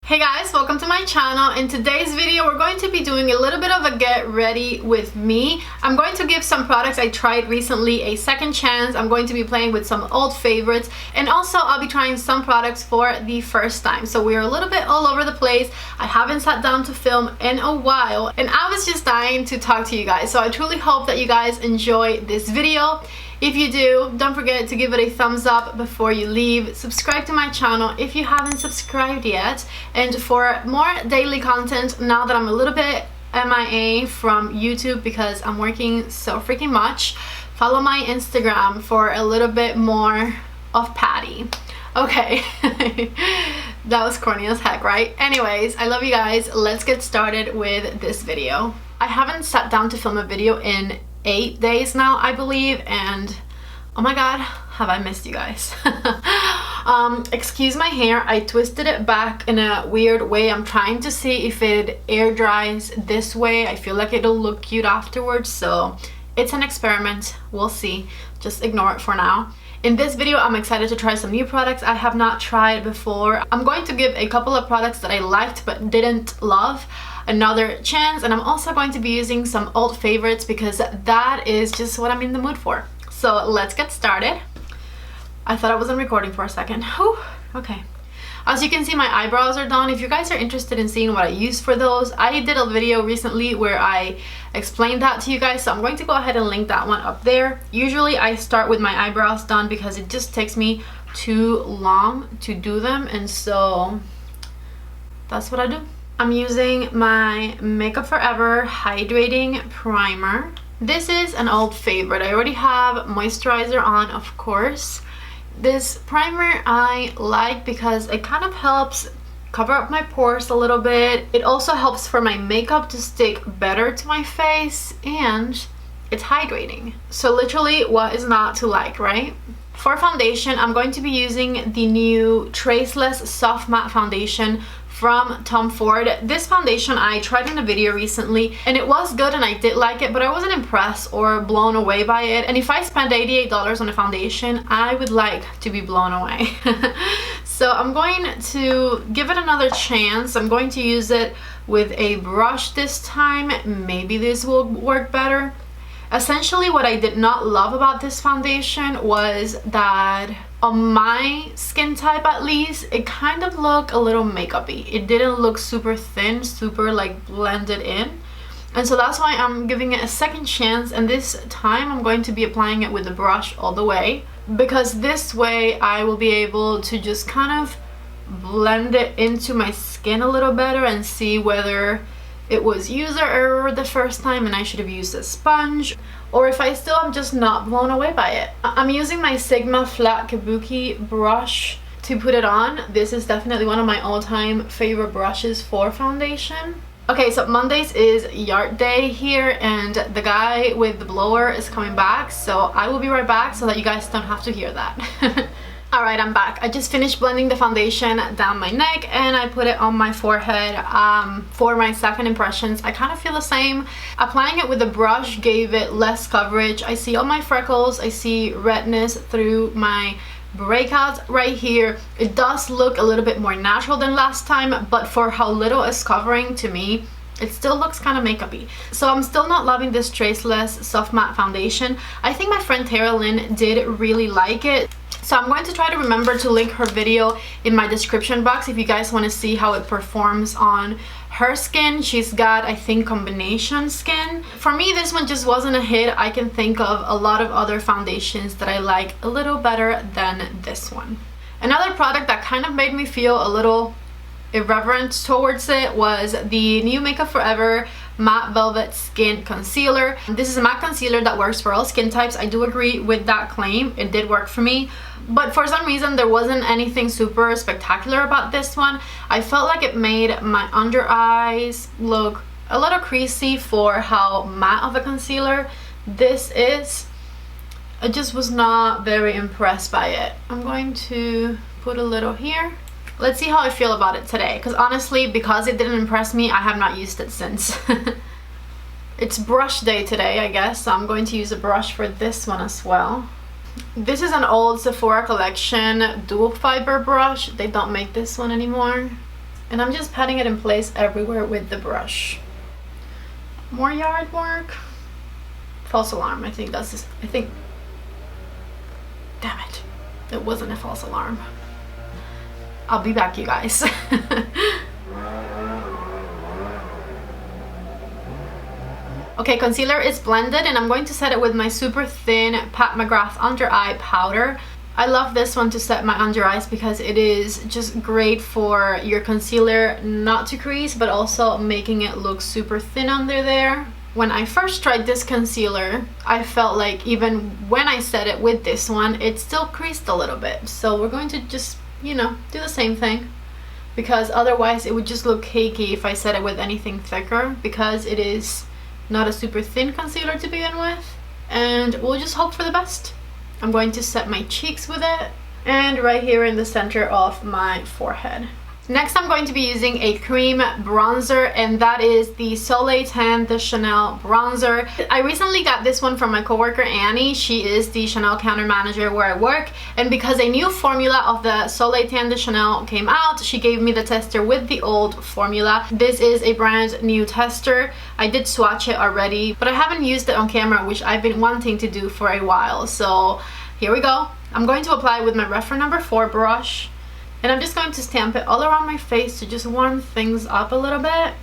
Hey guys, welcome to my channel. In today's video we're going to be doing a little bit of a get ready with me. I'm going to give some products I tried recently a second chance. I'm going to be playing with some old favorites, and also I'll be trying some products for the first time. So we're a little bit all over the place. I haven't sat down to film in a while and I was just dying to talk to you guys. So I truly hope that you guys enjoy this video. If you do, don't forget to give it a thumbs up before you leave. Subscribe to my channel if you haven't subscribed yet. And for more daily content, now that I'm a little bit MIA from YouTube because I'm working so freaking much, follow my Instagram for a little bit more of Patty. Okay, that was corny as heck, right? Anyways, I love you guys. Let's get started with this video. I haven't sat down to film a video in 8 days now, I believe, and oh my god, have I missed you guys. Excuse my hair, I twisted it back in a weird way. I'm trying to see if it air dries this way. I feel like it'll look cute afterwards, so it's an experiment. We'll see. Just ignore it for now. In this video, I'm excited to try some new products I have not tried before. I'm going to give a couple of products that I liked but didn't love another chance, and I'm also going to be using some old favorites because that is just what I'm in the mood for. So let's get started. I thought I wasn't recording for a second. Whew. Okay. As you can see, my eyebrows are done. If you guys are interested in seeing what I use for those, I did a video recently where I explained that to you guys, so I'm going to go ahead and link that one up there. Usually I start with my eyebrows done because it just takes me too long to do them, and so that's what I do. I'm using my Makeup Forever Hydrating Primer. This is an old favorite. I already have moisturizer on, of course. This primer I like because it kind of helps cover up my pores a little bit. It also helps for my makeup to stick better to my face, and it's hydrating. So literally, what is not to like, right? For foundation, I'm going to be using the new Traceless Soft Matte Foundation from Tom Ford. This foundation I tried in a video recently and it was good and I did like it, but I wasn't impressed or blown away by it. And if I spend $88 on a foundation, I would like to be blown away. So I'm going to give it another chance. I'm going to use it with a brush this time. Maybe this will work better. Essentially, what I did not love about this foundation was that on my skin type, at least, it kind of looked a little makeup-y. It didn't look super thin, super like blended in. And so that's why I'm giving it a second chance, and this time I'm going to be applying it with the brush all the way, because this way I will be able to just kind of blend it into my skin a little better and see whether it was user error the first time and I should have used a sponge, or if I still am just not blown away by it. I'm using my Sigma Flat Kabuki brush to put it on. This is definitely one of my all-time favorite brushes for foundation. Okay, so Mondays is yard day here and the guy with the blower is coming back, so I will be right back so that you guys don't have to hear that. Alright, I'm back. I just finished blending the foundation down my neck and I put it on my forehead for my second impressions. I kind of feel the same. Applying it with a brush gave it less coverage. I see all my freckles. I see redness through my breakouts right here. It does look a little bit more natural than last time, but for how little is covering, to me, it still looks kind of makeup-y. So I'm still not loving this Traceless Soft Matte Foundation. I think my friend Tara Lynn did really like it. So I'm going to try to remember to link her video in my description box if you guys want to see how it performs on her skin. She's got, I think, combination skin. For me, this one just wasn't a hit. I can think of a lot of other foundations that I like a little better than this one. Another product that kind of made me feel a little irreverent towards it was the new Makeup Forever Matte Velvet Skin Concealer. This is a matte concealer that works for all skin types. I do agree with that claim. It did work for me, but for some reason there wasn't anything super spectacular about this one. I felt like it made my under eyes look a little creasy for how matte of a concealer this is. I just was not very impressed by it. I'm going to put a little here. Let's see how I feel about it today, because honestly, because it didn't impress me, I have not used it since. It's brush day today, I guess, so I'm going to use a brush for this one as well. This is an old Sephora collection dual fiber brush. They don't make this one anymore. And I'm just patting it in place everywhere with the brush. More yard work. False alarm, I think that's this, I think, damn it, it wasn't a false alarm. I'll be back, you guys. Okay, concealer is blended and I'm going to set it with my super thin Pat McGrath under eye powder. I love this one to set my under eyes because it is just great for your concealer not to crease, but also making it look super thin under there. When I first tried this concealer, I felt like even when I set it with this one, it still creased a little bit. So we're going to just, you know, do the same thing, because otherwise it would just look cakey if I set it with anything thicker, because it is not a super thin concealer to begin with. And we'll just hope for the best. I'm going to set my cheeks with it and right here in the center of my forehead. Next, I'm going to be using a cream bronzer, and that is the Soleil Tan de Chanel bronzer. I recently got this one from my coworker Annie. She is the Chanel counter manager where I work, and because a new formula of the Soleil Tan de Chanel came out, she gave me the tester with the old formula. This is a brand new tester. I did swatch it already, but I haven't used it on camera, which I've been wanting to do for a while. So here we go. I'm going to apply with my Reference number 4 brush. And I'm just going to stamp it all around my face to just warm things up a little bit.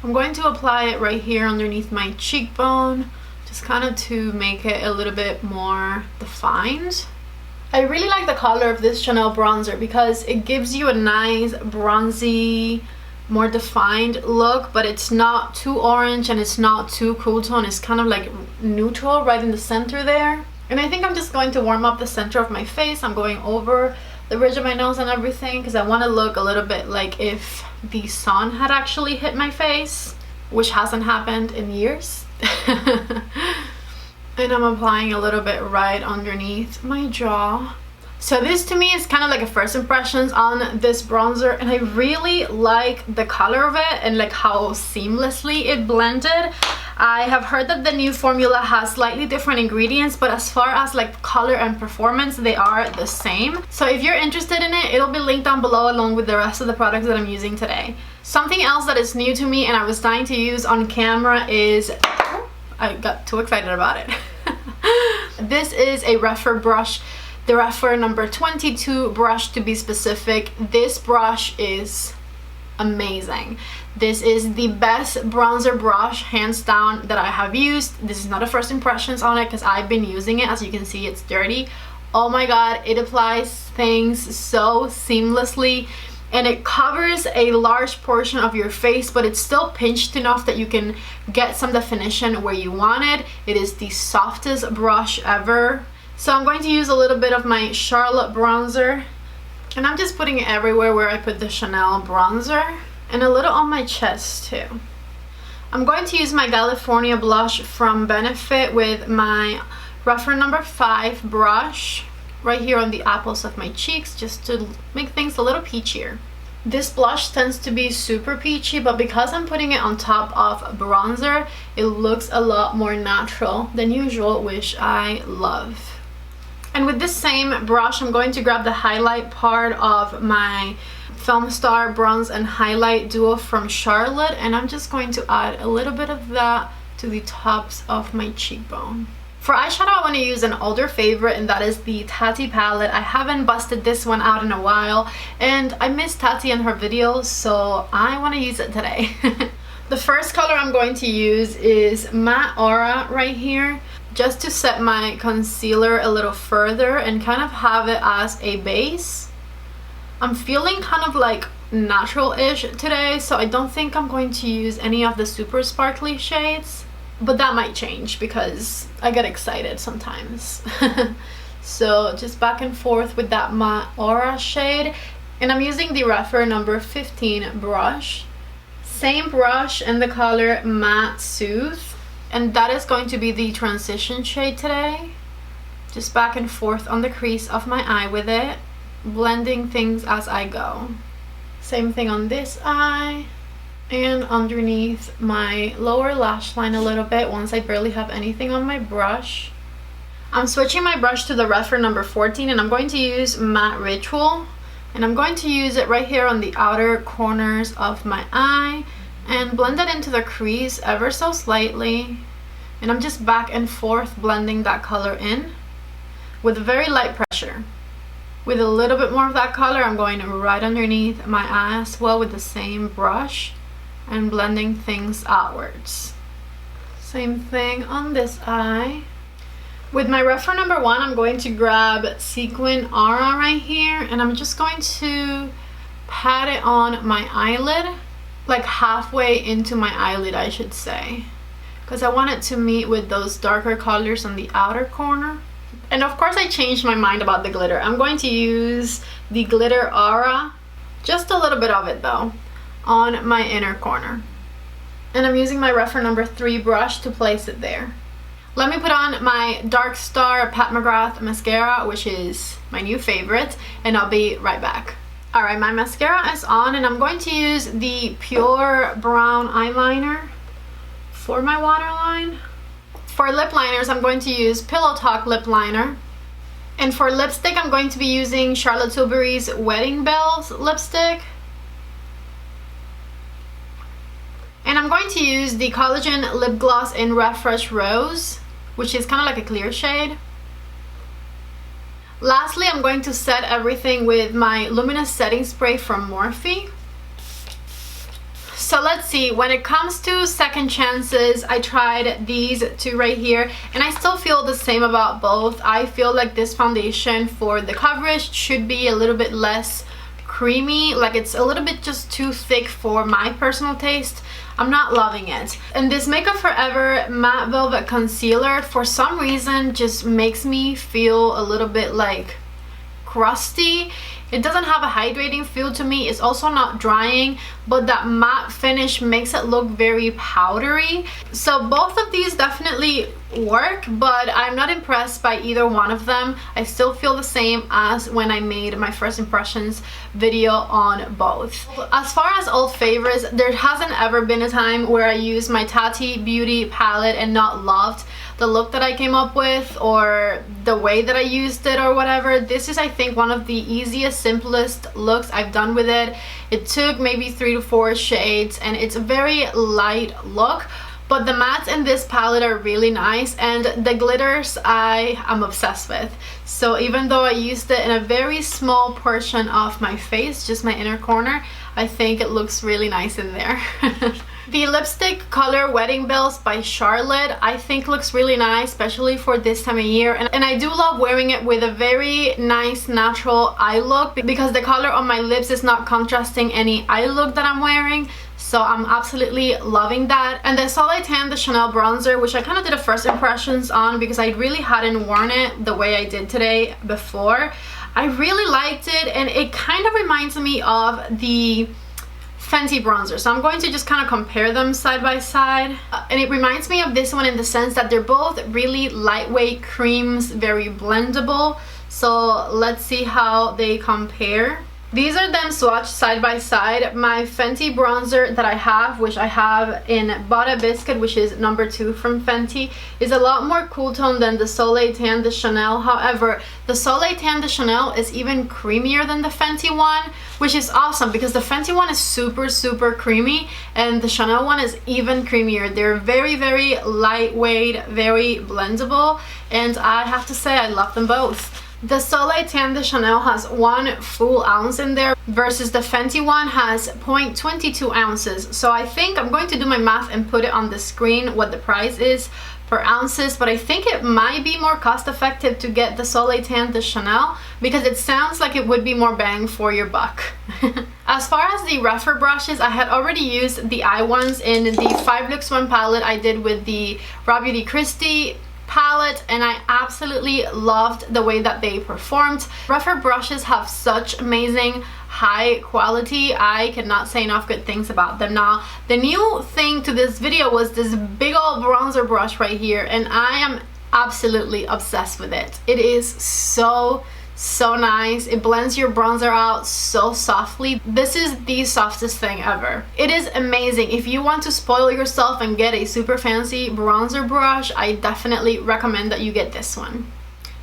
I'm going to apply it right here underneath my cheekbone, just kind of to make it a little bit more defined. I really like the color of this Chanel bronzer because it gives you a nice bronzy, more defined look, but it's not too orange and it's not too cool tone. It's kind of like neutral right in the center there. And I think I'm just going to warm up the center of my face. I'm going over the ridge of my nose and everything because I want to look a little bit like if the sun had actually hit my face, which hasn't happened in years. And I'm applying a little bit right underneath my jaw. So this to me is kind of like a first impressions on this bronzer, and I really like the color of it and like how seamlessly it blended. I have heard that the new formula has slightly different ingredients, but as far as like color and performance, they are the same. So if you're interested in it, it'll be linked down below along with the rest of the products that I'm using today. Something else that is new to me and I was dying to use on camera is, I got too excited about it. This is a Refer brush. The Refer number 22 brush to be specific. This brush is amazing. This is the best bronzer brush hands down that I have used. This is not a first impressions on it because I've been using it. As you can see, it's dirty. Oh my god, it applies things so seamlessly and it covers a large portion of your face, but it's still pinched enough that you can get some definition where you want it. It is the softest brush ever. So I'm going to use a little bit of my Charlotte bronzer, and I'm just putting it everywhere where I put the Chanel bronzer, and a little on my chest too. I'm going to use my California blush from Benefit with my Refer number 5 brush right here on the apples of my cheeks, just to make things a little peachier. This blush tends to be super peachy, but because I'm putting it on top of bronzer, it looks a lot more natural than usual, which I love. And with this same brush, I'm going to grab the highlight part of my Film Star Bronze and Highlight Duo from Charlotte, and I'm just going to add a little bit of that to the tops of my cheekbone. For eyeshadow, I want to use an older favorite, and that is the Tati palette. I haven't busted this one out in a while, and I miss Tati and her videos, so I want to use it today. The first color I'm going to use is Matte Aura right here, just to set my concealer a little further and kind of have it as a base. I'm feeling kind of like natural-ish today, so I don't think I'm going to use any of the super sparkly shades, but that might change because I get excited sometimes. So just back and forth with that Matte Aura shade, and I'm using the Refer number 15 brush. Same brush in the color Matte Soothe, and that is going to be the transition shade today. Just back and forth on the crease of my eye with it, blending things as I go. Same thing on this eye and underneath my lower lash line a little bit once I barely have anything on my brush. I'm switching my brush to the Refer number 14, and I'm going to use Matte Ritual And I'm going to use it right here on the outer corners of my eye and blend it into the crease ever so slightly. And I'm just back and forth blending that color in with very light pressure. With a little bit more of that color, I'm going right underneath my eye as well with the same brush and blending things outwards. Same thing on this eye. With my reference number 1, I'm going to grab Sequin Aura right here, and I'm just going to pat it on my eyelid, like halfway into my eyelid, I should say, because I want it to meet with those darker colors on the outer corner. And of course I changed my mind about the glitter. I'm going to use the Glitter Aura, just a little bit of it though, on my inner corner. And I'm using my reference number 3 brush to place it there. Let me put on my Dark Star Pat McGrath mascara, which is my new favorite, and I'll be right back. Alright, my mascara is on, and I'm going to use the Pure Brown eyeliner for my waterline. For lip liners, I'm going to use Pillow Talk lip liner. And for lipstick, I'm going to be using Charlotte Tilbury's Wedding Bells lipstick. And I'm going to use the Collagen Lip Gloss in Refresh Rose, which is kind of like a clear shade. Lastly, I'm going to set everything with my Luminous Setting Spray from Morphe. So let's see, when it comes to second chances, I tried these two right here, and I still feel the same about both. I feel like this foundation for the coverage should be a little bit less creamy, like it's a little bit just too thick for my personal taste. I'm not loving it. And this Makeup Forever Matte Velvet Concealer, for some reason, just makes me feel a little bit like crusty. It doesn't have a hydrating feel to me. It's also not drying, but that matte finish makes it look very powdery. So both of these definitely work, but I'm not impressed by either one of them. I still feel the same as when I made my first impressions video on both. As far as old favorites, there hasn't ever been a time where I used my Tati Beauty palette and not loved the look that I came up with or the way that I used it or whatever. This is, I think, one of the easiest, simplest looks I've done with it. It took maybe 3 to 4 shades, and it's a very light look, but the mattes in this palette are really nice, and the glitters I am obsessed with. So even though I used it in a very small portion of my face, just my inner corner, I think it looks really nice in there. The lipstick color Wedding Bells by Charlotte I think looks really nice, especially for this time of year, and I do love wearing it with a very nice natural eye look because the color on my lips is not contrasting any eye look that I'm wearing. So I'm absolutely loving that. And the Soleil Tan, the Chanel bronzer, which I kind of did a first impressions on because I really hadn't worn it the way I did today before. I really liked it, and it kind of reminds me of the Fenty bronzer, so I'm going to just kind of compare them side by side. And it reminds me of this one in the sense that they're both really lightweight creams, very blendable. So let's see how they compare. These are them swatched side by side. My Fenty bronzer that I have, which I have in Butter Biscuit, which is number 2 from Fenty, is a lot more cool tone than the Soleil Tan de Chanel. However, the Soleil Tan de Chanel is even creamier than the Fenty one, which is awesome because the Fenty one is super creamy and the Chanel one is even creamier. They're very lightweight, very blendable, and I have to say I love them both. The Soleil Tan de Chanel has 1 full ounce in there versus the Fenty one has 0.22 ounces. So I think I'm going to do my math and put it on the screen what the price is per ounces, but I think it might be more cost effective to get the Soleil Tan de Chanel because it sounds like it would be more bang for your buck. As far as the rougher brushes, I had already used the eye ones in the 5 Lux 1 palette I did with the Raw Beauty Christie palette, and I absolutely loved the way that they performed. Rougher brushes have such amazing high quality. I cannot say enough good things about them. Now, the new thing to this video was this big old bronzer brush right here, and I am absolutely obsessed with it. It is so nice. It blends your bronzer out so softly. This is the softest thing ever. It is amazing. If you want to spoil yourself and get a super fancy bronzer brush, I definitely recommend that you get this one.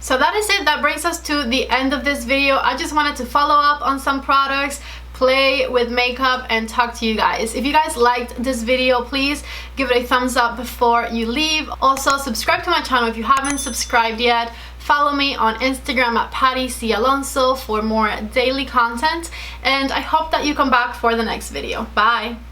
So that is it. That brings us to the end of this video. I just wanted to follow up on some products, play with makeup, and talk to you guys. If you guys liked this video, please give it a thumbs up before you leave. Also, subscribe to my channel if you haven't subscribed yet. Follow me on Instagram at PattyCAlonso for more daily content, and I hope that you come back for the next video. Bye!